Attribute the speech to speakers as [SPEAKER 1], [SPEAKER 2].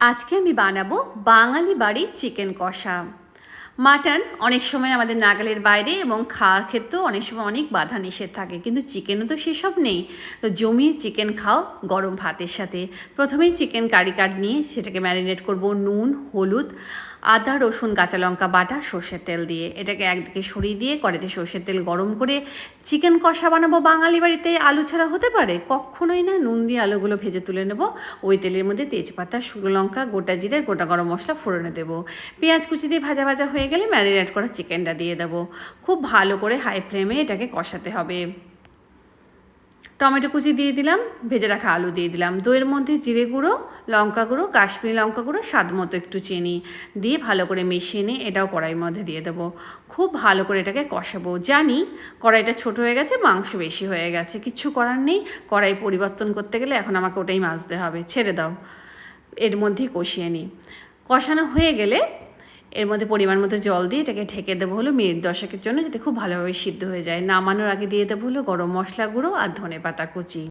[SPEAKER 1] আজকে আমি বানাবো বাঙালি বাড়ির চিকেন কষা। মাটন অনেক সময় আমাদের নাগালের বাইরে এবং খাওয়ার ক্ষেত্রেও অনেক সময় অনেক বাধা নিষেধ থাকে, কিন্তু চিকেনও তো সেসব নেই। তো জমিয়ে চিকেন খাও গরম ভাতের সাথে। প্রথমেই চিকেন কারি কাট নিয়ে সেটাকে ম্যারিনেট করব নুন, হলুদ, আদা, রসুন, কাঁচা লঙ্কা বাটা, সর্ষের তেল দিয়ে। এটাকে একদিকে সরিয়ে দিয়ে কড়াইতে সর্ষের তেল গরম করে চিকেন কষা বানাবো বাঙালি বাড়িতে। আলু ছাড়া হতে পারে? কখনোই না। নুন দিয়ে আলুগুলো ভেজে তুলে নেব। ওই তেলের মধ্যে তেজপাতা, শুকনো লঙ্কা, গোটা জিরে, গোটা গরম মশলা ফোড়নে দেবো। পেঁয়াজ কুচি দিয়ে ভাজা ভাজা হয়ে গেলে ম্যারিনেট করা চিকেনটা দিয়ে দেবো। খুব ভালো করে হাই ফ্লেমে এটাকে কষাতে হবে। টমেটো কুচি দিয়ে দিলাম, ভেজে রাখা আলু দিয়ে দিলাম। দইয়ের মধ্যে জিরে গুঁড়ো, লঙ্কা গুঁড়ো, কাশ্মীরি লঙ্কা গুঁড়ো, স্বাদ মতো একটু চিনি দিয়ে ভালো করে মিশিয়ে নিয়ে এটাও কড়াইয়ের মধ্যে দিয়ে দেবো। খুব ভালো করে এটাকে কষাবো। জানি কড়াইটা ছোট হয়ে গেছে, মাংস বেশি হয়ে গেছে, কিচ্ছু করার নেই। কড়াই পরিবর্তন করতে গেলে এখন আমাকে ওটাই মাজতে হবে, ছেড়ে দাও। এর মধ্যেই কষিয়ে নিই। কষানো হয়ে গেলে এর মধ্যে পরিমাণ মতো জল দিয়ে এটাকে ঢেকে দেবো হলো মিনিট 10 জন্য, যাতে খুব ভালোভাবে সিদ্ধ হয়ে যায়। নামানোর আগে দিয়ে দেবো হলো গরম মশলা গুঁড়ো আর ধনেপাতা কুচি।